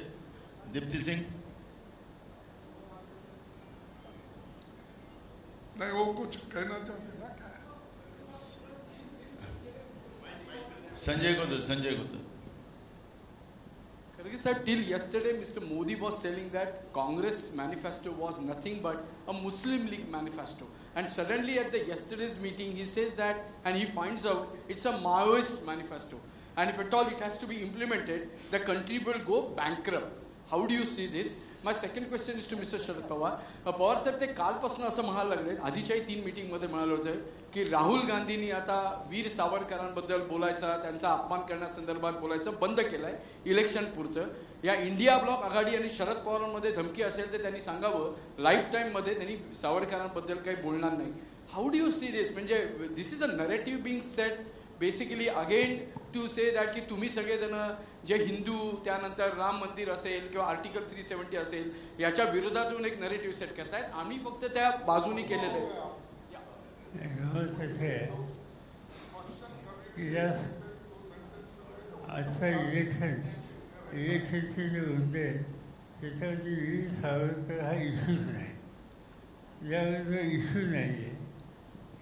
Speaker 1: दीप्ति सिंह।
Speaker 2: नहीं, वो कुछ कहना चाहते ना, क्या है?
Speaker 1: संजय को दो।
Speaker 10: Kharge sir, till yesterday Mr. Modi was telling that Congress manifesto was nothing but a Muslim League manifesto, and suddenly at the yesterday's meeting he says that, and he finds out it's a Maoist manifesto, and if at all it has to be implemented, the country will go bankrupt. How do you see this? My second question is to Mr. Sharad Pawar. Pawar साहेब, ते कालपासून असं म्हणायला लागले, आधीच्याही 3 मीटिंगमध्ये म्हणाले होते की राहुल गांधींनी आता वीर सावरकरांबद्दल बोलायचा, त्यांचा अपमान करण्यासंदर्भात बोलायचं बंद केलंय इलेक्शन पुरतं। या इंडिया ब्लॉक आघाडी आणि शरद पवारांमध्ये धमकी असेल तर त्यांनी सांगावं, लाईफ टाईम मध्ये त्यांनी सावरकरांबद्दल काही बोलणार नाही। How do you see this? म्हणजे this is a narrative being set basically again to say that की तुम्ही सगळेजण जे हिंदू त्यानंतर राम मंदिर असेल किंवा आर्टिकल 370 असेल याच्या विरोधातून एक नरेटिव्ह सेट करतायत. आम्ही फक्त त्या बाजूनी केलेलं आहे.
Speaker 3: गमत असे आहे की या आजचं इलेक्शनचे जे मुद्दे आहेत त्याच्यावरती वीर सावरकर हा इश्यूच नाही, यावर जो इश्यू नाही आहे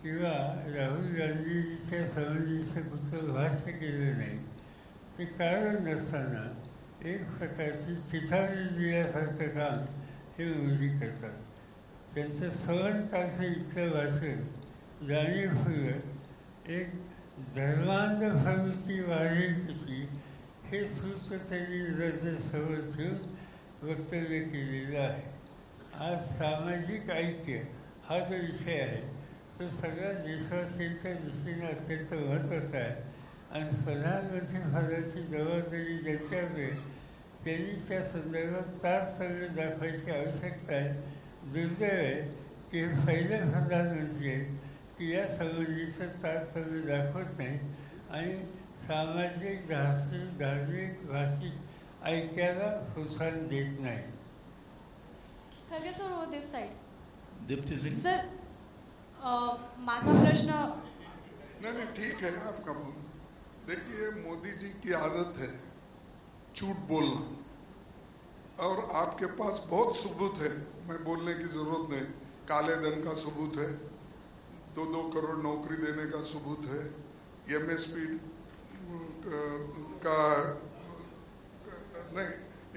Speaker 3: किंवा राहुल गांधीजीच्या संबंधीचं कुठलं भाष्य केलं नाही, ते कारण नसताना एक प्रकारची चिथावणी दिल्यासारखं काम हे मोदी करतात. त्यांचं 7 तास इतकं भाषण जाणीवपूर्वक एक धर्मांध प्रवृत्ती वाढेल कशी हे सूत्र त्यांनी समोर ठेवून वक्तव्य केलेलं आहे. आज सामाजिक ऐक्य हा जो विषय आहे तो सगळ्या देशवासियांच्या दृष्टीने अत्यंत महत्त्वाचा आहे आणि प्रधानमंत्री पदाची जबाबदारी ज्यांच्यावर आहे त्यांनी त्या संदर्भात तारतम्य दाखवायची आवश्यकता आहे. दुर्दैव आहे की हे पहिले प्रधानमंत्री आहेत की या संबंधीचं तारतम्य दाखवत नाही आणि सामाजिक धार्मिक भाषिक ऐक्याला प्रोत्साहन देत नाही.
Speaker 9: खरगे सर हो दिस साइड.
Speaker 1: दीप्ति सिंह
Speaker 9: सर माझा प्रश्न
Speaker 2: नहीं ठीक है आपका बोलना. देखिए मोदी जी की आदत है झूठ बोलना और आपके पास बहुत सबूत है, मैं बोलने की ज़रूरत नहीं. काले धन का सबूत है, 2-2 करोड़ नौकरी देने का सबूत है, MSP का नहीं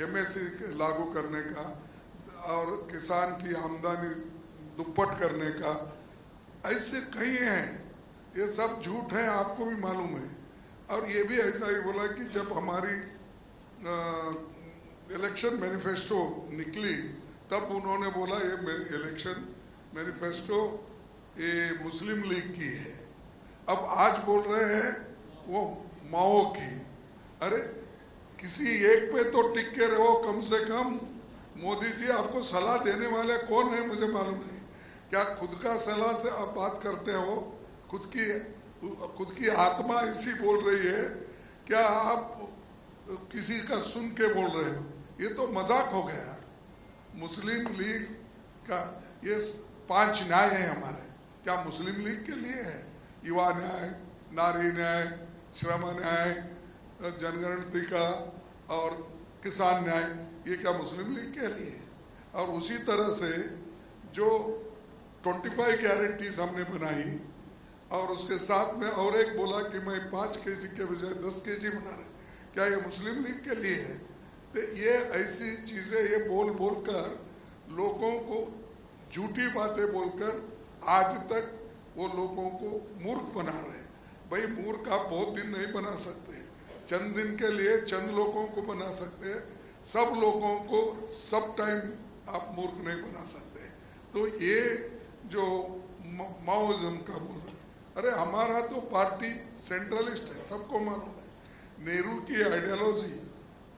Speaker 2: MSC लागू करने का और किसान की आमदनी दुप्पट करने का, ऐसे कई हैं. ये सब झूठ है, आपको भी मालूम है. और ये भी ऐसा ही बोला कि जब हमारी इलेक्शन मैनिफेस्टो निकली तब उन्होंने बोला ये इलेक्शन मैनिफेस्टो ये मुस्लिम लीग की है. अब आज बोल रहे हैं वो माओ की. अरे किसी एक पे तो टिक के रहो कम से कम. मोदी जी आपको सलाह देने वाले कौन है मुझे मालूम नहीं. क्या खुद का सलाह से आप बात करते हो? खुद की आत्मा ऐसी बोल रही है, क्या आप किसी का सुन के बोल रहे हो? ये तो मजाक हो गया. मुस्लिम लीग का ये 5 न्याय है हमारे, क्या मुस्लिम लीग के लिए है? युवा न्याय, नारी न्याय, श्रम न्याय, जनगणति का और किसान न्याय, ये क्या मुस्लिम लीग के लिए है? और उसी तरह से जो 25 गारंटीज हमने बनाई और उसके साथ में और एक बोला कि मैं 5 kg के बजाय 10 kg बना रहे, क्या ये मुस्लिम लीग के लिए है? तो ये ऐसी चीज़ें ये बोल कर लोगों को झूठी बातें बोलकर आज तक वो लोगों को मूर्ख बना रहे हैं. भाई मूर्ख आप बहुत दिन नहीं बना सकते, चंद दिन के लिए चंद लोगों को बना सकते हैं, सब लोगों को सब टाइम आप मूर्ख नहीं बना सकते. तो ये जो माओइज्म का बोल रहे, अरे हमारा तो पार्टी सेंट्रलिस्ट है, सबको मालूम है. नेहरू की आइडियोलॉजी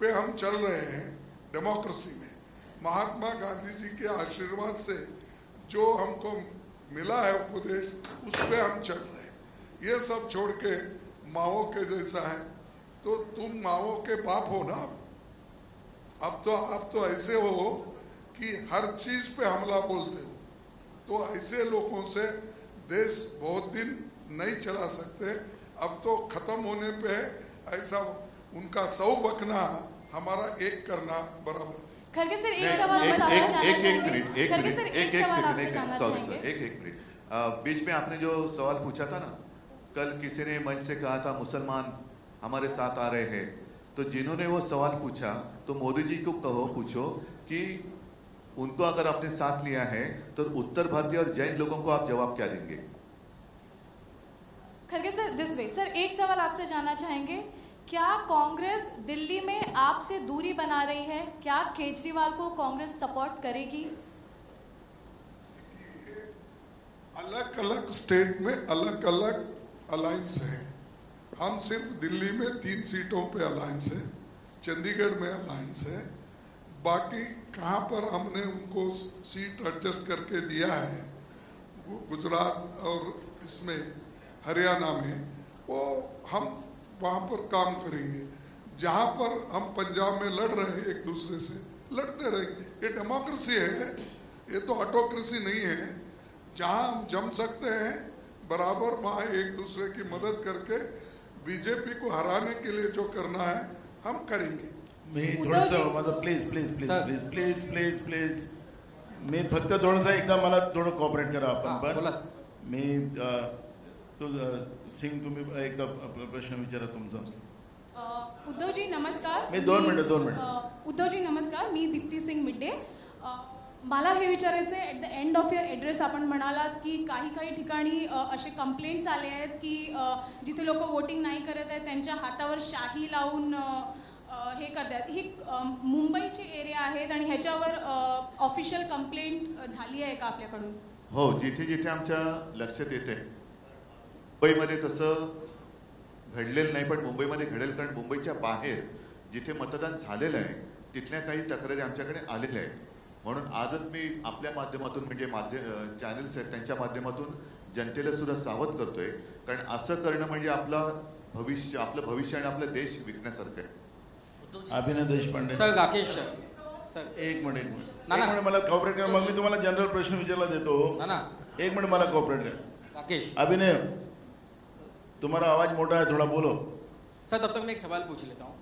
Speaker 2: पे हम चल रहे हैं डेमोक्रेसी में. महात्मा गांधी जी के आशीर्वाद से जो हमको मिला है उपदेश, उस पे हम चल रहे हैं. ये सब छोड़ के माओ के जैसा है तो तुम माओ के बाप हो ना. अब तो आप तो ऐसे हो कि हर चीज पे हमला बोलते हो. तो ऐसे लोगों से देश बहुत दिन नहीं चला सकते. अब तो खत्म होने पे ऐसा उनका 100 बकना हमारा एक करना बराबर.
Speaker 9: खरगे सर एक सवाल बस आपसे जानना चाहेंगे. खरगे सर एक सवाल आपसे जानना चाहेंगे.
Speaker 4: एक मिनट. बीच में आपने जो सवाल पूछा था ना, कल किसी ने मंच से कहा था मुसलमान हमारे साथ आ रहे हैं, तो जिन्होंने वो सवाल पूछा तो मोदी जी को पूछो कि उनको अगर आपने साथ लिया है तो उत्तर भारतीय और जैन लोगों को आप जवाब क्या देंगे?
Speaker 9: Kharge sir this way. Sir एक सवाल आपसे जानना चाहेंगे, क्या कांग्रेस दिल्ली में आपसे दूरी बना रही है? क्या केजरीवाल को कांग्रेस सपोर्ट करेगी?
Speaker 2: अलग अलग स्टेट में अलग अलग अलायंस है. हम सिर्फ दिल्ली में 3 सीटों पे अलायंस है, चंडीगढ़ में अलायंस है. बाकी कहाँ पर हमने उनको सीट एडजस्ट करके दिया है गुजरात और इसमें हरियाणा में, वो हम वहाँ पर काम करेंगे। जहाँ पर हम पंजाब में लड़ रहे हैं एक दूसरे से, लड़ते रहेंगे। ये डेमोक्रेसी है, ये तो ऑटोक्रेसी नहीं है। जहाँ हम जम सकते हैं बराबर, वहाँ एक दूसरे की मदद करके बीजेपी को हराने के लिए जो करना है हम करेंगे।
Speaker 1: मी थोडंसं माझं प्लीज मी फक्त थोडंसं एकदा मला थोडं कॉपरेट करा आपण
Speaker 10: बोला
Speaker 1: पण
Speaker 10: सर.
Speaker 1: मी तो सिंग तुम्ही एकदा प्रश्न विचारा तुमचा.
Speaker 11: उद्धवजी नमस्कार.
Speaker 1: मी 2 मिनिटं
Speaker 11: उद्धवजी नमस्कार, मी दीप्ती सिंग मिड्डे. मला हे विचारायचं आहे, at the end of your address आपण म्हणालात की काही ठिकाणी असे कंप्लेंट्स आले आहेत की जिथे लोक वोटिंग नाही करत आहेत त्यांच्या हातावर शाही लावून हे करतात. ही मुंबईची एरिया आहेत आणि ह्याच्यावर ऑफिशियल कंप्लेंट झाली आहे का आपल्याकडून?
Speaker 4: हो, जिथे जिथे आमच्या लक्षात येते. मुंबईमध्ये तसं घडलेलं नाही, पण मुंबईमध्ये घडेल, कारण मुंबईच्या बाहेर जिथे मतदान झालेलं आहे तिथल्या काही तक्रारी आमच्याकडे आलेल्या आहेत. म्हणून आजच मी आपल्या माध्यमातून, म्हणजे चॅनल्स आहेत त्यांच्या माध्यमातून जनतेला सुद्धा सावध करतोय, कारण असं करणं म्हणजे आपलं भविष्य आणि आपला देश विकण्यासारखं आहे.
Speaker 1: अभिनय देशपांडे.
Speaker 10: सर राकेश सर
Speaker 1: एक मिनिट
Speaker 10: ना, ना.
Speaker 1: मला कॉपरेट करा, मग मी तुम्हाला जनरल प्रश्न विचारला देतो.
Speaker 10: ना
Speaker 1: एक मिनिट मला कॉपरेट करा.
Speaker 10: राकेश.
Speaker 1: अभिनय, तुम्हारा आवाज मोटा है, थोड़ा बोलो.
Speaker 10: सर तब तक मैं एक सवाल पूछ लेता हूँ.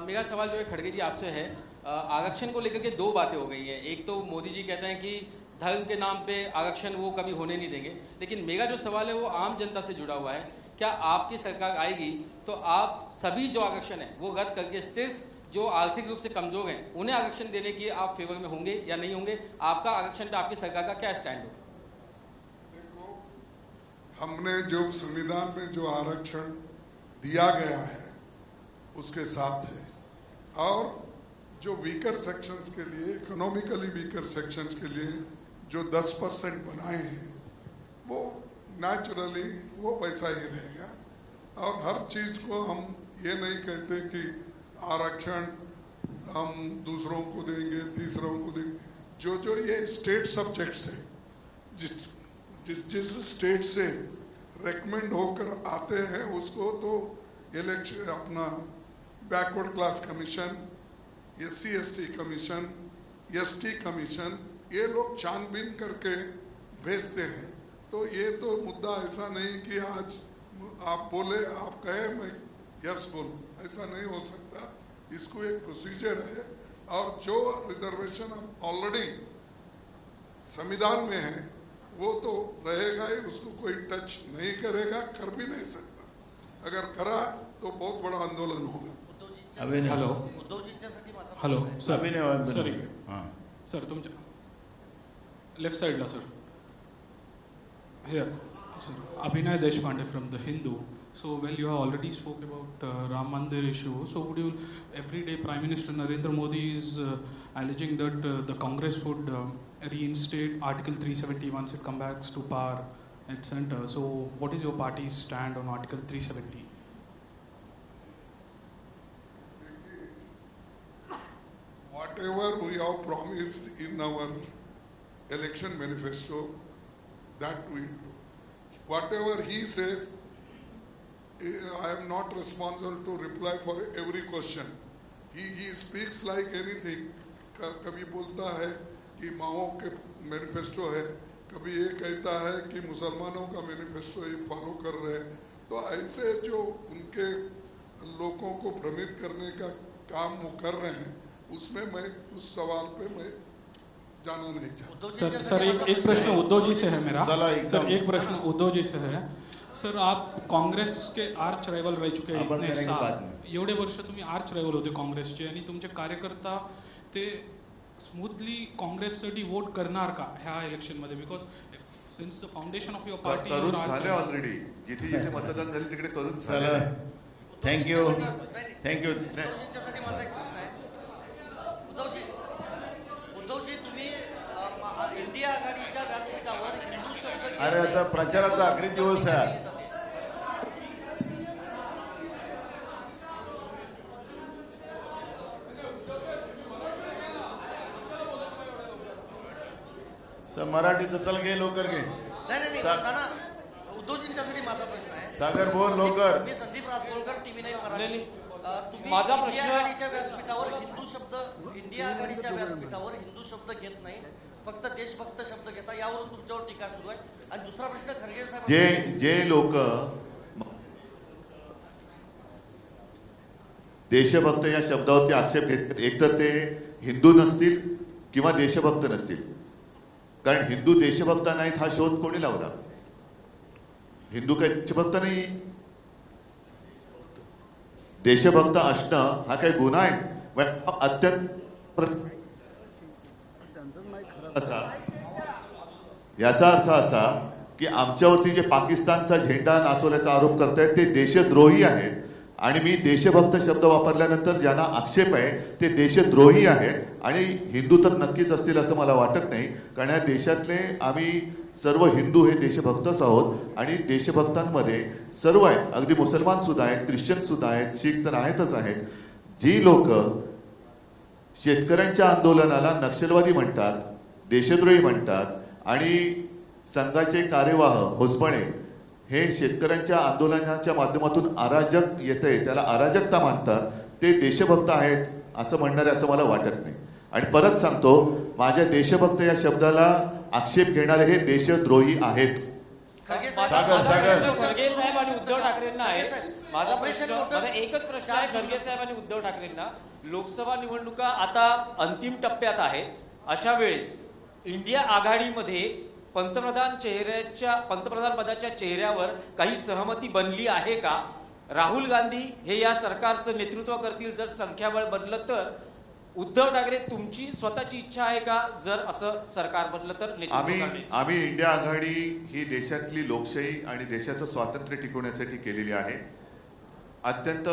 Speaker 10: मेरा सवाल जो है खड़गे जी आपसे है, आरक्षण को लेकर के 2 बातें हो गई हैं. एक तो मोदी जी कहते हैं कि धर्म के नाम पे आरक्षण वो कभी होने नहीं देंगे, लेकिन मेरा जो सवाल है वो आम जनता से जुड़ा हुआ है. क्या आपकी सरकार आएगी तो आप सभी जो आरक्षण है वो रद्द करके सिर्फ जो आर्थिक रूप से कमजोर हैं उन्हें आरक्षण देने की आप फेवर में होंगे या नहीं होंगे? आपका आरक्षण पे आपकी सरकार का क्या स्टैंड होगा?
Speaker 2: देखो, हमने जो संविधान में जो आरक्षण दिया गया है उसके साथ है, और जो वीकर सेक्शंस के लिए, इकोनॉमिकली वीकर सेक्शंस के लिए जो 10% बनाए हैं वो नेचुरली वो वैसा ही रहेगा. और हर चीज़ को हम ये नहीं कहते कि आरक्षण हम दूसरों को देंगे, तीसरों को देंगे. जो ये स्टेट सब्जेक्ट्स है, जिस स्टेट से रेकमेंड होकर आते हैं उसको तो इलेक्शन, अपना backward class commission, SC/ST commission, ST commission, ये लोग छानबीन करके भेजते हैं. तो ये तो मुद्दा ऐसा नहीं कि आज आप बोले, आप कहे मैं यस बोलूं, ऐसा नहीं हो सकता. इसको एक प्रोसीजर है, और जो रिजर्वेशन ऑलरेडी संविधान में है वो तो रहेगा ही, उसको कोई टच नहीं करेगा, कर भी नहीं सकता. अगर करा तो बहुत बड़ा आंदोलन होगा.
Speaker 1: Hello
Speaker 8: hello
Speaker 1: sir. अभिनय
Speaker 8: सॉरी.
Speaker 1: हां
Speaker 8: सर तुमच्या लेफ्ट साइडला sir. Here sir. Abhinay Deshpande from The Hindu. So, well, you have already spoke about Ram Mandir issue. So, would you, every day Prime Minister Narendra Modi is alleging that the Congress would reinstate Article 370 once it comes back to power at center. So, what is your party's stand on Article 370?
Speaker 2: Whatever we have promised in our election manifesto, that we do. Whatever he says, I am not responsible to reply for every question. He speaks like anything. कभी बोलता है कि माओ के manifesto है, कभी ये कहता है कि मुसलमानों का मैनिफेस्टो ये फॉलो कर रहे हैं. तो ऐसे जो उनके लोगों को भ्रमित करने का काम वो कर रहे हैं, उसमें मैं उस सवाल पे मैं जाना नहीं चाहता.
Speaker 8: सर एक प्रश्न उद्धव जी से है मेरा.
Speaker 1: चला
Speaker 8: सर एक प्रश्न उद्धव जी से है. सर आप काँग्रेस के आर्च रायवल रह चुके हैं
Speaker 1: आपण
Speaker 8: इतने
Speaker 1: करेंगे
Speaker 8: साल.
Speaker 1: बाद में.
Speaker 8: एवढे वर्ष तुम्ही आर्च रायवल होते काँग्रेसचे आणि तुमचे कार्यकर्ता ते स्मूथली काँग्रेससाठी वोट करणार का ह्या इलेक्शनमध्ये? Because since the foundation of your party
Speaker 4: करून झाले ऑलरेडी. जिथे जिथे मतदान झाले तिकडे करून झाले.
Speaker 1: चला, थँक्यू.
Speaker 6: उद्धवजींच्यासाठी माझा एक प्रश्न आहे. उद्धवजी तुम्ही इंडिया आघाडीच्या व्यासपीठावर हिंदू शब्द
Speaker 1: अरे आता प्रचाराचा आखरी दिवस आहे आज. सर मराठीचं चल घे, लवकर घे.
Speaker 6: नाही
Speaker 1: सा-
Speaker 6: नाना, उद्धवजींच्यासाठी माझा प्रश्न आहे.
Speaker 1: सागर बोल लवकर.
Speaker 6: मी संदीप राजगोळकर, TV9 मराठी. तुम्ही
Speaker 7: माझा
Speaker 6: इंडिया
Speaker 7: प्रश्न-
Speaker 6: आघाडीच्या व्यासपीठावर इंडिया आघाडीच्या व्यासपीठावर हिंदू शब्द घेत नाही, फक्त देशभक्त शब्द घेता, यावरून तुमच्यावर टीका सुरू आहे. आणि दुसरा प्रश्न खरगे साहेब,
Speaker 4: जे लोक देशभक्त या शब्दावरती आक्षेप घेतात, एकतर ते हिंदू नसतील किंवा देशभक्त नसतील. कारण हिंदू देशभक्त नाहीत हा शोध कोणी लावला? हिंदू काही देशभक्त नाही. देशभक्त असणं हा काही गुन्हा आहे? अत्यंत असा याचा अर्थ असा की आमच्यावरती जे पाकिस्तानचा झेंडा नाचवल्याचा आरोप करतायत ते देशद्रोही आहेत. आणि मी देशभक्त शब्द वापरल्यानंतर ज्यांना आक्षेप आहे ते देशद्रोही आहेत. आणि हिंदू तर नक्कीच असतील असं मला वाटत नाही, कारण या देशातले आम्ही सर्व हिंदू हे देशभक्तच आहोत. आणि देशभक्तांमध्ये सर्व आहेत, अगदी मुसलमान सुद्धा आहेत, ख्रिश्चन सुद्धा आहेत, शीख तर आहेतच आहेत. जी लोक शेतकऱ्यांच्या आंदोलनाला नक्षलवादी म्हणतात, देशद्रोही म्हणतात आणि संघाचे कार्यवाह होसबळे हे शेतकऱ्यांच्या आंदोलनाच्या माध्यमातून अराजक येते, त्याला अराजकता मानतात, ते देशभक्त आहेत असं म्हणणारे असं मला वाटत नाही. आणि परत सांगतो, माझ्या देशभक्त या शब्दाला आक्षेप घेणारे हे देशद्रोही आहेत.
Speaker 6: खरगे
Speaker 1: सागर सागर
Speaker 7: खरगे साहेब आणि उद्धव ठाकरेंना आहे. माझा
Speaker 6: ऑपरेशन
Speaker 7: प्रश्न,
Speaker 6: लोटस
Speaker 7: माझा एकच प्रश्न आहे खरगे साहेब आणि उद्धव ठाकरेंना. लोकसभा निवडणुका आता अंतिम टप्प्यात आहेत. अशा वेळेस इंडिया आघाडीमध्ये पंतप्रधान पदाच्या चेहऱ्यावर काही सहमती बनली आहे का? राहुल गांधी हे या सरकारचं नेतृत्व करतील जर संख्याबळ बनलं तर? उद्धव ठाकरे तुमची स्वतःची इच्छा आहे का जर असं सरकार बनलं तर नेतृत्व करण्याची?
Speaker 4: आम्ही इंडिया आघाडी ही देशातली लोकशाही आणि देशाचं स्वातंत्र्य टिकवण्यासाठी केलेली आहे. अत्यंत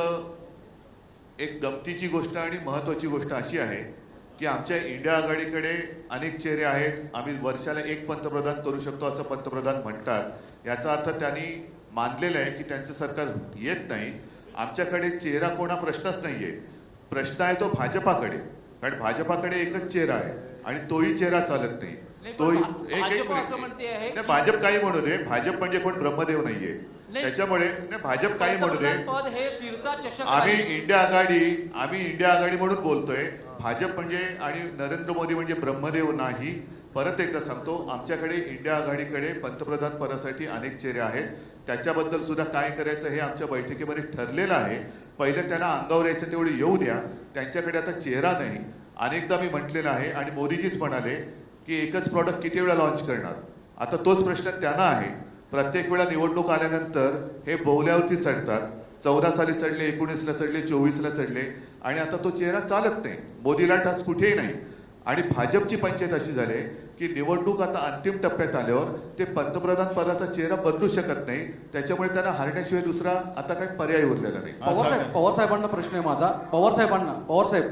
Speaker 4: एक गमतीची गोष्ट आणि महत्त्वाची गोष्ट अशी आहे की आमच्या इंडिया आघाडीकडे अनेक चेहरे आहेत. आम्ही वर्षाला एक पंतप्रधान करू शकतो असं पंतप्रधान म्हणतात. याचा अर्थ त्यांनी मानलेलं आहे की त्यांचं सरकार येत नाही. आमच्याकडे चेहरा कोणा प्रश्नच नाही आहे. प्रश्न आहे तो भाजपाकडे, कारण भाजपाकडे एकच चेहरा आहे आणि तोही चेहरा चालत नाही. भाजप काही म्हणू दे, भाजप म्हणजे कोण ब्रह्मदेव नाहीये. त्याच्यामुळे भाजप काही म्हणू दे, आम्ही इंडिया आघाडी म्हणून बोलतोय. भाजप म्हणजे आणि नरेंद्र मोदी म्हणजे ब्रह्मदेव नाही. परत एकदा सांगतो, आमच्याकडे इंडिया आघाडीकडे पंतप्रधान पदासाठी अनेक चेहरे आहेत. त्याच्याबद्दल सुद्धा काय करायचं हे आमच्या बैठकीमध्ये ठरलेलं आहे. पहिले त्यांना अंगावर यायचं तेवढे येऊ द्या. त्यांच्याकडे आता चेहरा नाही. अनेकदा मी म्हटलेलं आहे आणि मोदीजीच म्हणाले की एकच प्रॉडक्ट किती वेळा लॉन्च करणार. आता तोच प्रश्न त्यांना आहे. प्रत्येक वेळा निवडणूक आल्यानंतर हे बोवल्यावरती चढतात. 14 साली चढले, 19ला चढले, 24ला चढले आणि आता तो चेहरा चालत नाही. मोदीला टाच कुठेही नाही. आणि भाजपची पंचायत अशी झाली की निवडणूक आता अंतिम टप्प्यात आल्यावर ते पंतप्रधान पदाचा चेहरा बदलू शकत नाही. त्याच्यामुळे त्यांना हारण्याशिवाय दुसरा आता काही पर्याय उरलेला नाही.
Speaker 10: पवार साहेबांना प्रश्न आहे माझा. पवार साहेब,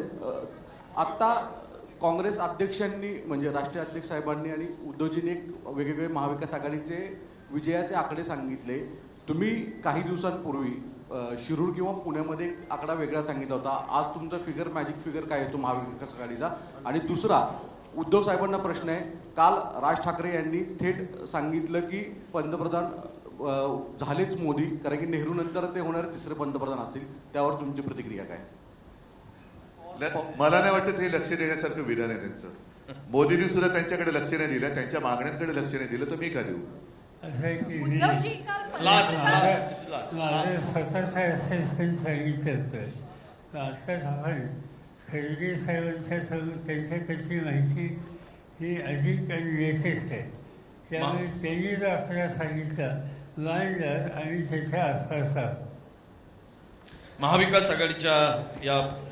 Speaker 10: आता काँग्रेस अध्यक्षांनी म्हणजे राष्ट्रीय अध्यक्ष साहेबांनी आणि उद्धवजींनी एक वेगवेगळे महाविकास आघाडीचे विजयाचे आकडे सांगितले. तुम्ही काही दिवसांपूर्वी शिरूर किंवा पुण्यामध्ये एक आकडा वेगळा सांगितला होता. आज तुमचा मॅजिक फिगर काय येतो महाविकास आघाडीचा? आणि दुसरा, उद्धव साहेबांना प्रश्न आहे. काल राज ठाकरे यांनी थेट सांगितलं की पंतप्रधान झालेच मोदी, कारण की नेहरू नंतर ते होणारे तिसरे पंतप्रधान असतील. त्यावर तुमची प्रतिक्रिया काय?
Speaker 4: मला नाही वाटत हे लक्ष देण्यासारखं विधान आहे त्यांचं. मोदींनी सुद्धा त्यांच्याकडे लक्ष नाही दिलं, त्यांच्या मागण्यांकडे लक्ष नाही दिलं, तर मी का देऊ?
Speaker 3: असं आहे की माझं स्वतःचं असेसमेंट सांगितलं होतं. आत्ताच आपण खरगे साहेबांच्या त्यांच्याकडची माहिती ही अधिक आणि लेटेस्ट आहे. त्यामुळे त्यांनी जो आपल्याला सांगितलं वांडर आणि त्याच्या आसपासचा
Speaker 12: महाविकास आघाडीच्या या